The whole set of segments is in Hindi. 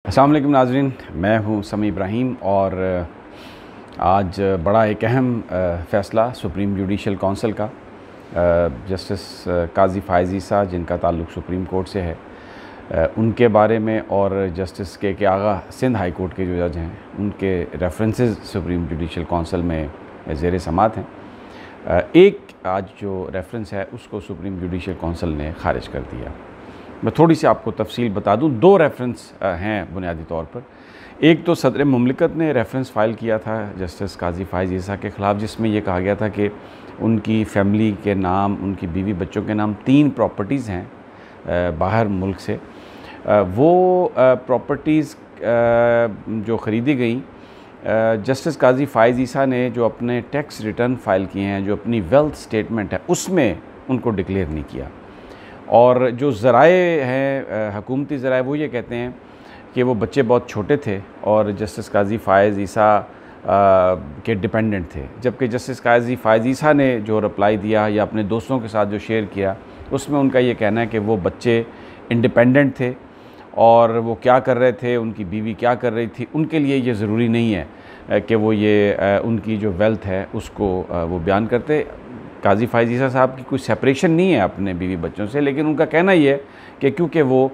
अस्सलाम वालेकुम नाज़रीन, मैं हूं समी इब्राहिम और आज बड़ा एक अहम फ़ैसला सुप्रीम जुडिशल काउंसिल का जस्टिस काजी फ़ाइज़ ईसा जिनका ताल्लुक़ सुप्रीम कोर्ट से है उनके बारे में और जस्टिस के आगा सिंध हाई कोर्ट के जो जज हैं उनके रेफरेंसेस सुप्रीम जुडिशल काउंसिल में ज़ेर समात हैं। एक आज जो रेफरेंस है उसको सुप्रीम जुडिशल काउंसिल ने ख़ारिज कर दिया। मैं थोड़ी सी आपको तफसील बता दूं। दो रेफरेंस हैं बुनियादी तौर पर। एक तो सदर मुमलिकत ने रेफरेंस फ़ाइल किया था जस्टिस काजी फ़ाइज़ ईसा के ख़िलाफ़, जिसमें यह कहा गया था कि उनकी फ़ैमिली के नाम, उनकी बीवी बच्चों के नाम 3 प्रॉपर्टीज़ हैं बाहर मुल्क से। वो प्रॉपर्टीज़ जो ख़रीदी गई, जस्टिस काजी फ़ाइज़ ईसा ने जो अपने टैक्स रिटर्न फ़ाइल किए हैं, जो अपनी वेल्थ स्टेटमेंट है, उसमें उनको डिक्लेयर नहीं किया। और जो ज़राए हैं हुकूमती ज़राए, वो ये कहते हैं कि वो बच्चे बहुत छोटे थे और जस्टिस काजी फ़ाइज़ ईसा के डिपेंडेंट थे, जबकि जस्टिस काजी फ़ाइज़ ईसा ने जो रिप्लाई दिया या अपने दोस्तों के साथ जो शेयर किया, उसमें उनका ये कहना है कि वो बच्चे इंडिपेंडेंट थे और वो क्या कर रहे थे, उनकी बीवी क्या कर रही थी, उनके लिए ये ज़रूरी नहीं है कि वो ये उनकी जो वेल्थ है उसको वो बयान करते। काजी फ़ाइज़ ईसा साहब की कोई सेपरेशन नहीं है अपने बीवी बच्चों से, लेकिन उनका कहना ये है कि क्योंकि वो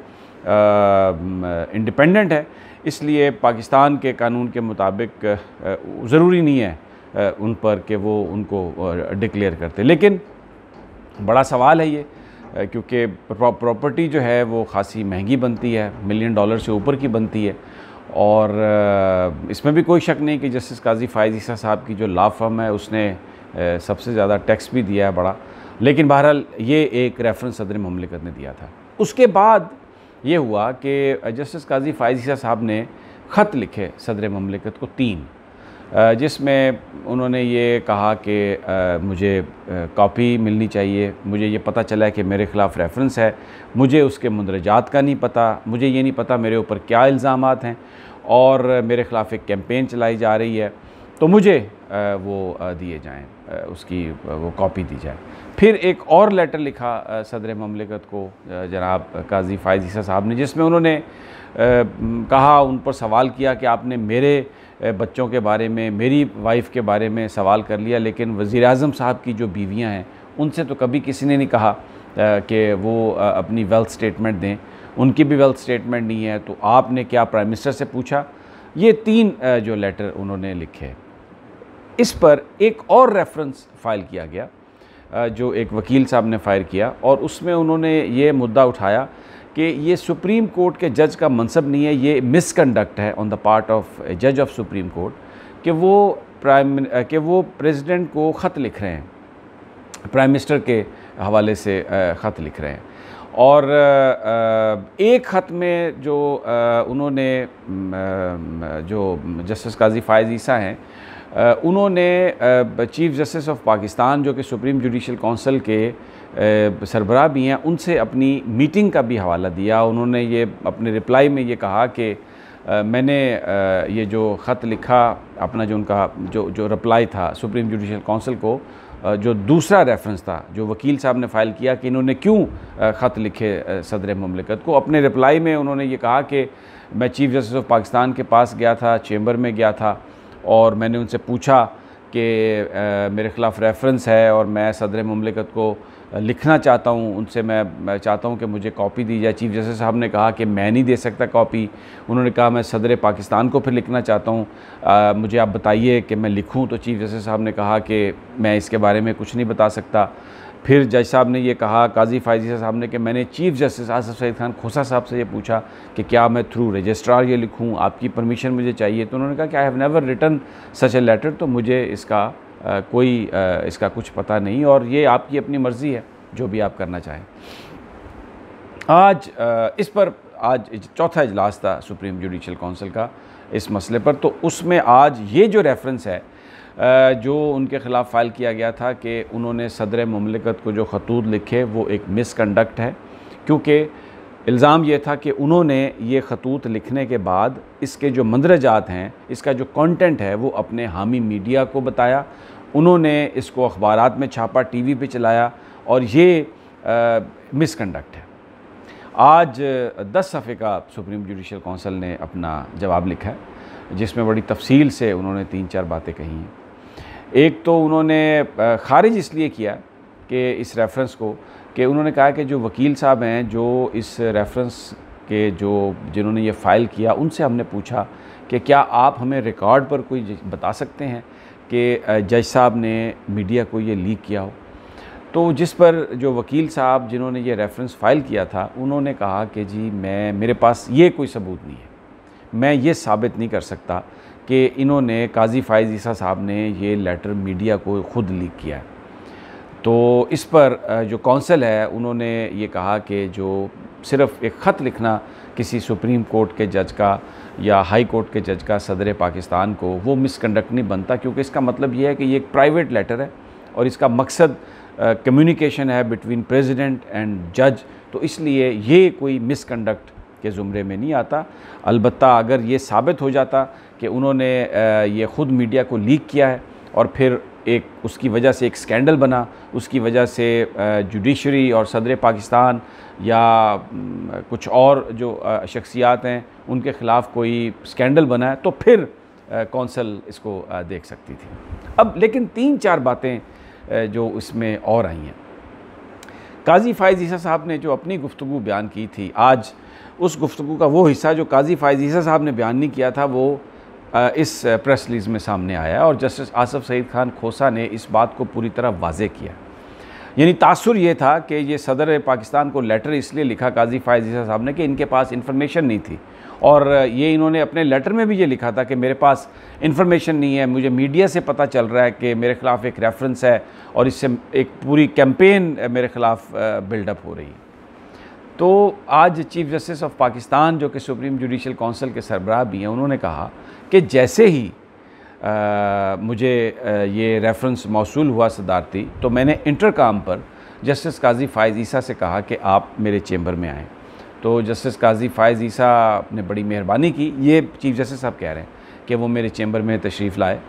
इंडिपेंडेंट है, इसलिए पाकिस्तान के कानून के मुताबिक ज़रूरी नहीं है उन पर कि वो उनको डिक्लेयर करते। लेकिन बड़ा सवाल है ये, क्योंकि प्रॉपर्टी जो है वो ख़ासी महंगी बनती है, $1 मिलियन से ऊपर की बनती है। और इसमें भी कोई शक नहीं कि जस्टिस काजी फ़ाइज़ ईसा साहब की जो लॉ फर्म है उसने सबसे ज़्यादा टैक्स भी दिया है बड़ा। लेकिन बहरहाल ये एक रेफरेंस सदर मुमलिकत ने दिया था। उसके बाद ये हुआ कि जस्टिस काजी फ़ाइज़ ईसा साहब ने ख़त लिखे सदर मुमलिकत को 3, जिसमें उन्होंने ये कहा कि मुझे कॉपी मिलनी चाहिए, मुझे ये पता चला है कि मेरे ख़िलाफ़ रेफरेंस है, मुझे उसके मुंदरजात का नहीं पता, मुझे ये नहीं पता मेरे ऊपर क्या इल्ज़ामात हैं और मेरे ख़िलाफ़ एक कैंपेन चलाई जा रही है, तो मुझे वो दिए जाएँ, उसकी वो कॉपी दी जाए। फिर एक और लेटर लिखा सदर मुमलिकत को जनाब काजी फ़ाइज़ ईसा साहब ने, जिसमें उन्होंने कहा, उन पर सवाल किया कि आपने मेरे बच्चों के बारे में, मेरी वाइफ के बारे में सवाल कर लिया, लेकिन वज़ीर-ए-आज़म साहब की जो बीवियां हैं उनसे तो कभी किसी ने नहीं कहा कि वो अपनी वेल्थ स्टेटमेंट दें, उनकी भी वेल्थ स्टेटमेंट नहीं है, तो आपने क्या प्राइम मिनिस्टर से पूछा? ये 3 जो लेटर उन्होंने लिखे। इस पर एक और रेफरेंस फ़ाइल किया गया जो एक वकील साहब ने फ़ाइल किया, और उसमें उन्होंने ये मुद्दा उठाया कि ये सुप्रीम कोर्ट के जज का मनसब नहीं है, ये मिसकंडक्ट है ऑन द पार्ट ऑफ जज ऑफ सुप्रीम कोर्ट कि वो प्रेसिडेंट को ख़त लिख रहे हैं, प्राइम मिनिस्टर के हवाले से ख़त लिख रहे हैं। और एक ख़त में जो उन्होंने जो जस्टिस काजी फ़ाइज़ ईसा हैं उन्होंने चीफ़ जस्टिस ऑफ पाकिस्तान जो कि सुप्रीम जुडिशल काउंसिल के सरबराह भी हैं, उनसे अपनी मीटिंग का भी हवाला दिया। उन्होंने ये अपने रिप्लाई में ये कहा कि मैंने ये जो ख़त लिखा, अपना जो उनका जो रिप्लाई था सुप्रीम जुडिशल काउंसिल को, जो दूसरा रेफरेंस था जो वकील साहब ने फ़ाइल किया कि इन्होंने क्यों ख़त लिखे सदर मुमलिकत को, अपने रिप्लाई में उन्होंने ये कहा कि मैं चीफ़ जस्टिस ऑफ पाकिस्तान के पास गया था, चेंबर में गया था, और मैंने उनसे पूछा कि मेरे ख़िलाफ़ रेफरेंस है और मैं सदर मुमलिकत को लिखना चाहता हूँ, उनसे मैं चाहता हूँ कि मुझे कॉपी दी जाए। चीफ़ जस्टिस साहब ने कहा कि मैं नहीं दे सकता कॉपी। उन्होंने कहा मैं सदर पाकिस्तान को फिर लिखना चाहता हूँ, मुझे आप बताइए कि मैं लिखूँ। तो चीफ़ जस्टिस साहब ने कहा कि मैं इसके बारे में कुछ नहीं बता सकता। फिर जज साहब ने ये कहा, काजी फ़ाइज़ ईसा साहब ने, कि मैंने चीफ़ जस्टिस आसिफ सईद खान खोसा साहब से ये पूछा कि क्या मैं थ्रू रजिस्ट्रार ये लिखूँ, आपकी परमिशन मुझे चाहिए। तो उन्होंने कहा कि I have never written such a letter, तो मुझे इसका इसका कुछ पता नहीं, और ये आपकी अपनी मर्ज़ी है जो भी आप करना चाहें। आज इस पर आज चौथा इजलास था सुप्रीम जुडिशल काउंसिल का इस मसले पर। तो उसमें आज ये जो रेफरेंस है जो उनके ख़िलाफ़ फ़ाइल किया गया था कि उन्होंने सदर मुमलिकत को जो ख़तूत लिखे वो एक मिसकंडक्ट है, क्योंकि इल्ज़ाम ये था कि उन्होंने ये ख़तूत लिखने के बाद इसके जो मंदरजात हैं, इसका जो कंटेंट है, वो अपने हामी मीडिया को बताया, उन्होंने इसको अखबारात में छापा, टीवी पे चलाया, और ये मिसकंडक्ट है। आज 10 सफ़े का सुप्रीम जुडिशल काउंसिल ने अपना जवाब लिखा है, जिसमें बड़ी तफसील से उन्होंने 3-4 बातें कही हैं। एक तो उन्होंने ख़ारिज इसलिए किया कि इस रेफरेंस को, कि उन्होंने कहा कि जो वकील साहब हैं जो इस रेफरेंस के जिन्होंने ये फ़ाइल किया, उनसे हमने पूछा कि क्या आप हमें रिकॉर्ड पर कोई बता सकते हैं कि जज साहब ने मीडिया को ये लीक किया हो। तो जिस पर जो वकील साहब जिन्होंने ये रेफरेंस फ़ाइल किया था, उन्होंने कहा कि जी मेरे पास ये कोई सबूत नहीं है, मैं ये साबित नहीं कर सकता कि इन्होंने काजी फ़ाइज़ ईसा साहब ने ये लेटर मीडिया को ख़ुद लीक किया है। तो इस पर जो काउंसिल है उन्होंने ये कहा कि जो सिर्फ़ एक ख़त लिखना किसी सुप्रीम कोर्ट के जज का या हाई कोर्ट के जज का सदर पाकिस्तान को, वो मिसकंडक्ट नहीं बनता, क्योंकि इसका मतलब ये है कि ये एक प्राइवेट लेटर है और इसका मकसद कम्युनिकेशन है बिटवीन प्रेसिडेंट एंड जज, तो इसलिए ये कोई मिसकंडक्ट के ज़ुमरे में नहीं आता। अलबत्ता अगर ये साबित हो जाता कि उन्होंने ये ख़ुद मीडिया को लीक किया है और फिर उसकी वजह से एक स्कैंडल बना, उसकी वजह से जुडिशरी और सदर पाकिस्तान या कुछ और जो शख्सियात हैं उनके ख़िलाफ़ कोई स्कैंडल बना है, तो फिर कौंसल इसको देख सकती थी। अब लेकिन 3-4 बातें जो इसमें और आई हैं। काजी फ़ाइज़ ईसा साहब ने जो अपनी गुफ्तगू बयान की थी, आज उस गुफ्तगू का वो हिस्सा जो काजी फ़ाइज़ ईसा साहब ने बयान नहीं किया था, वो इस प्रेस रिलीज़ में सामने आया और जस्टिस आसफ़ सईद खान खोसा ने इस बात को पूरी तरह वाज़े किया। यानी तासुर ये था कि ये सदर पाकिस्तान को लेटर इसलिए लिखा काजी फ़ाइज़ ईसा साहब ने कि इनके पास इंफॉर्मेशन नहीं थी, और ये इन्होंने अपने लेटर में भी ये लिखा था कि मेरे पास इंफॉर्मेशन नहीं है, मुझे मीडिया से पता चल रहा है कि मेरे ख़िलाफ़ एक रेफरेंस है और इससे एक पूरी कैंपेन मेरे ख़िलाफ़ बिल्डअप हो रही है। तो आज चीफ़ जस्टिस ऑफ पाकिस्तान जो कि सुप्रीम जुडिशल काउंसिल के सरबराह भी हैं, उन्होंने कहा कि जैसे ही मुझे ये रेफरेंस मौसूल हुआ सदारती, तो मैंने इंटरकॉम पर जस्टिस काजी फ़ाइज़ ईसा से कहा कि आप मेरे चेंबर में आएँ। तो जस्टिस काजी फ़ाइज़ ईसा ने बड़ी मेहरबानी की, ये चीफ़ जस्टिस साहब कह रहे हैं कि वो मेरे चेंबर में तशरीफ़ लाए।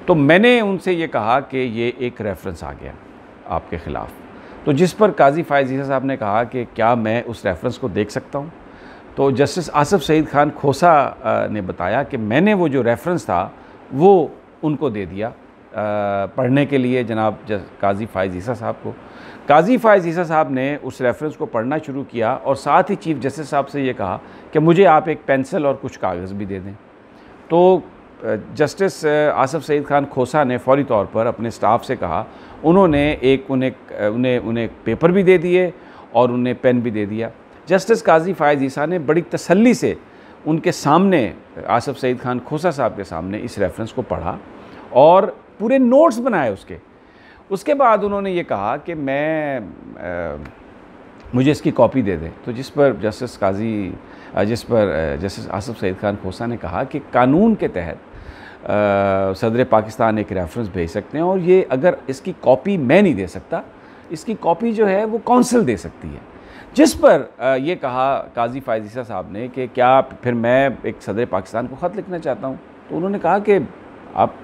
तो मैंने उनसे ये कहा कि ये एक रेफरेंस आ गया आपके ख़िलाफ़, तो जिस पर काजी फ़ाइज़ ईसा साहब ने कहा कि क्या मैं उस रेफरेंस को देख सकता हूँ। तो जस्टिस आसफ़ सईद खान खोसा ने बताया कि मैंने वो जो रेफरेंस था वो उनको दे दिया पढ़ने के लिए जनाब काजी फ़ाइज़ ईसा साहब को। काजी फ़ाइज़ ईसा साहब ने उस रेफरेंस को पढ़ना शुरू किया और साथ ही चीफ़ जस्टिस साहब से ये कहा कि मुझे आप एक पेंसिल और कुछ कागज़ भी दे दें। तो जस्टिस आसफ़ सईद खान खोसा ने फ़ौरी तौर पर अपने स्टाफ से कहा, उन्होंने उन्हें पेपर भी दे दिए और उन्हें पेन भी दे दिया। जस्टिस काजी फ़ाइज़ ईसा ने बड़ी तसल्ली से उनके सामने, आसफ़ सईद खान खोसा साहब के सामने इस रेफरेंस को पढ़ा और पूरे नोट्स बनाए उसके बाद उन्होंने ये कहा कि मुझे इसकी कॉपी दे दें। तो जिस पर जस्टिस आसफ़ सईद खान खोसा ने कहा कि कानून के तहत सदर पाकिस्तान एक रेफरेंस भेज सकते हैं और ये अगर इसकी कॉपी मैं नहीं दे सकता, इसकी कॉपी जो है वो काउंसिल दे सकती है। जिस पर ये कहा काजी फ़ाइज़ ईसा साहब ने कि क्या फिर मैं एक सदर पाकिस्तान को ख़त लिखना चाहता हूँ। तो उन्होंने कहा कि आप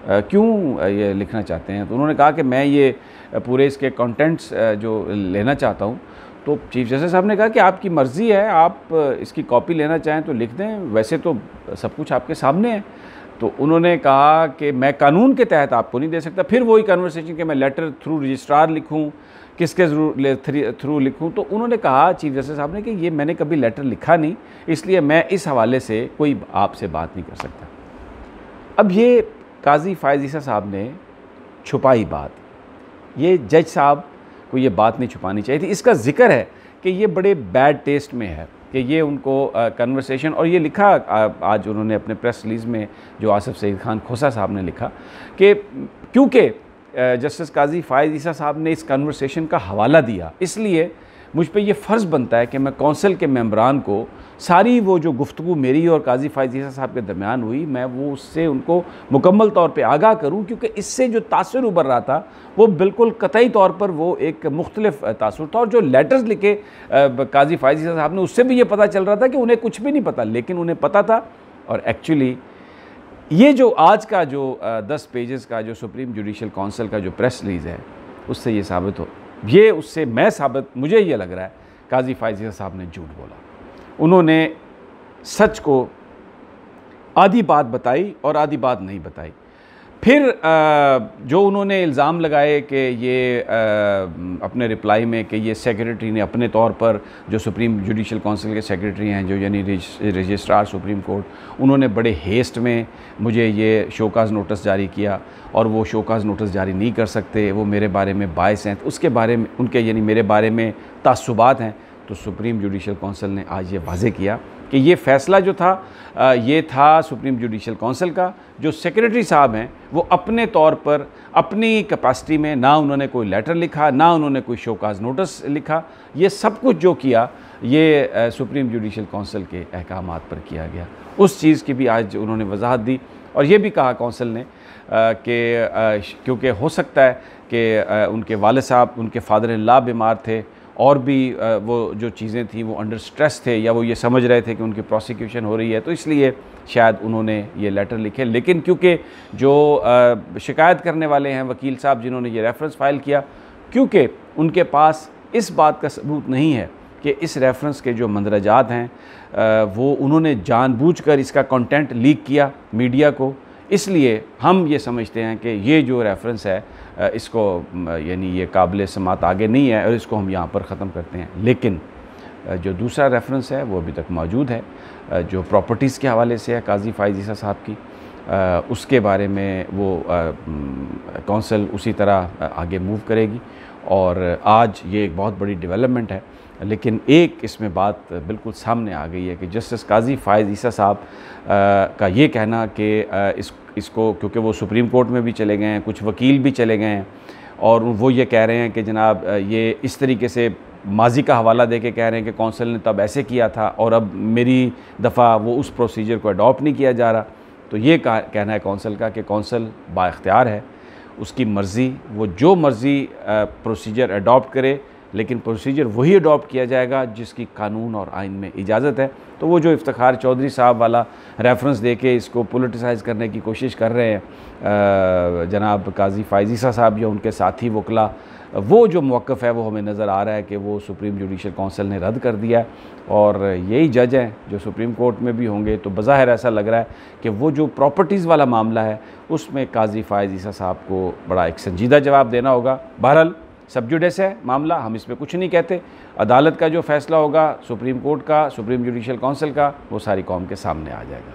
क्यों ये लिखना चाहते हैं। तो उन्होंने कहा कि मैं ये पूरे इसके कंटेंट्स जो लेना चाहता हूँ। तो चीफ़ जस्टिस साहब ने कहा कि आपकी मर्ज़ी है, आप इसकी कॉपी लेना चाहें तो लिख दें, वैसे तो सब कुछ आपके सामने है। तो उन्होंने कहा कि मैं कानून के तहत आपको नहीं दे सकता। फिर वही कन्वर्सेशन कि मैं लेटर थ्रू रजिस्ट्रार लिखूँ, किसके थ्रू लिखूँ। तो उन्होंने कहा चीफ़ जस्टिस साहब ने कि ये मैंने कभी लेटर लिखा नहीं, इसलिए मैं इस हवाले से कोई आपसे बात नहीं कर सकता। अब ये काजी फ़ाइज़ ईसा साहब ने छुपाई बात, ये जज साहब को ये बात नहीं छुपानी चाहिए थी। इसका ज़िक्र है कि ये बड़े बैड टेस्ट में है कि ये उनको कन्वर्सेशन, और ये लिखा आज उन्होंने अपने प्रेस रिलीज़ में जो आसफ़ सईद खान खोसा साहब ने लिखा कि क्योंकि जस्टिस काजी फ़ाइज़ ईसा साहब ने इस कन्वर्सेशन का हवाला दिया, इसलिए मुझ पे ये फ़र्ज़ बनता है कि मैं कौंसिल के मेंबरान को सारी वो जो गुफ्तगू मेरी और काजी फ़ाइज़ ईसा साहब के दरमियान हुई, मैं वो उससे उनको मुकम्मल तौर पे आगाह करूं, क्योंकि इससे जो तासुर उभर रहा था वो बिल्कुल कतई तौर पर वो एक मुख्तलिफ तासुर था। और जो लेटर्स लिखे काजी फ़ाइज़ ईसा साहब ने, उससे भी ये पता चल रहा था कि उन्हें कुछ भी नहीं पता, लेकिन उन्हें पता था। और एक्चुअली ये जो आज का जो 10 पेजेस का जो सुप्रीम जुडिशल काउंसिल का जो प्रेस रिलीज़ है, उससे ये साबित हो, ये उससे मैं साबित, मुझे ये लग रहा है काजी फायज़ ईसा साहब ने झूठ बोला। उन्होंने सच को आधी बात बताई और आधी बात नहीं बताई। फिर जो उन्होंने इल्ज़ाम लगाए कि ये अपने रिप्लाई में कि ये सेक्रेटरी ने अपने तौर पर, जो सुप्रीम जुडिशल काउंसिल के सेक्रेटरी हैं, जो यानी रजिस्ट्रार सुप्रीम कोर्ट, उन्होंने बड़े हेस्ट में मुझे ये शोकाज़ नोटिस जारी किया और वो शोकाज़ नोटिस जारी नहीं कर सकते, वो मेरे बारे में बायस हैं, तो उसके बारे में उनके यानी मेरे बारे में तासुबात हैं। तो सुप्रीम जुडिशल काउंसिल ने आज ये वाज़े किया कि ये फ़ैसला जो था ये था सुप्रीम जुडिशल काउंसिल का। जो सेक्रेटरी साहब हैं वो अपने तौर पर अपनी कैपेसिटी में ना उन्होंने कोई लेटर लिखा, ना उन्होंने कोई शोकाज़ नोटिस लिखा, ये सब कुछ जो किया ये सुप्रीम जुडिशल काउंसिल के अहकामात पर किया गया। उस चीज़ की भी आज उन्होंने वजाहत दी और ये भी कहा काउंसिल ने कि क्योंकि हो सकता है कि उनके वालिद साहब, उनके फादर इन लॉ बीमार थे और भी वो जो चीज़ें थी वो अंडर स्ट्रेस थे, या वो ये समझ रहे थे कि उनकी प्रोसिक्यूशन हो रही है, तो इसलिए शायद उन्होंने ये लेटर लिखे। लेकिन क्योंकि जो शिकायत करने वाले हैं वकील साहब जिन्होंने ये रेफरेंस फ़ाइल किया, क्योंकि उनके पास इस बात का सबूत नहीं है कि इस रेफरेंस के जो मंदरजात हैं वो उन्होंने जानबूझकर इसका कंटेंट लीक किया मीडिया को, इसलिए हम ये समझते हैं कि ये जो रेफरेंस है इसको यानी ये काबिल समात आगे नहीं है और इसको हम यहाँ पर ख़त्म करते हैं। लेकिन जो दूसरा रेफरेंस है वो अभी तक मौजूद है, जो प्रॉपर्टीज़ के हवाले से है काजी फायज़ ईसा साहब की, उसके बारे में वो काउंसिल उसी तरह आगे मूव करेगी। और आज ये एक बहुत बड़ी डेवलपमेंट है, लेकिन एक इसमें बात बिल्कुल सामने आ गई है कि जस्टिस काजी फायज़ ईसा साहब का ये कहना कि इसको क्योंकि वो सुप्रीम कोर्ट में भी चले गए हैं, कुछ वकील भी चले गए हैं और वो ये कह रहे हैं कि जनाब ये इस तरीके से माजी का हवाला दे के कह रहे हैं कि कौंसिल ने तब ऐसे किया था और अब मेरी दफ़ा वो उस प्रोसीजर को अडॉप्ट नहीं किया जा रहा। तो ये कहना है कौंसिल का कि कौंसिल बाइख्तियार है, उसकी मर्ज़ी, वो जो मर्ज़ी प्रोसीजर अडॉप्ट करे, लेकिन प्रोसीजर वही अडॉप्ट किया जाएगा जिसकी कानून और आइन में इजाज़त है। तो वो जो इफ्तिखार चौधरी साहब वाला रेफरेंस दे के इसको पोलिटिसाइज़ करने की कोशिश कर रहे हैं जनाब काजी फायज़ ईसा साहब या उनके साथी वकला, वो जो मौक़िफ़ है वो हमें नज़र आ रहा है कि वो सुप्रीम जुडिशल काउंसिल ने रद्द कर दिया और यही जज हैं जो सुप्रीम कोर्ट में भी होंगे। तो बज़ाहिर ऐसा लग रहा है कि वो जो प्रॉपर्टीज़ वाला मामला है उसमें काजी फायज़ ईसा साहब को बड़ा एक संजीदा जवाब देना होगा। बहरहाल सब जुडिस है मामला, हम इसमें कुछ नहीं कहते। अदालत का जो फ़ैसला होगा सुप्रीम कोर्ट का, सुप्रीम जुडिशल काउंसिल का, वो सारी कौम के सामने आ जाएगा।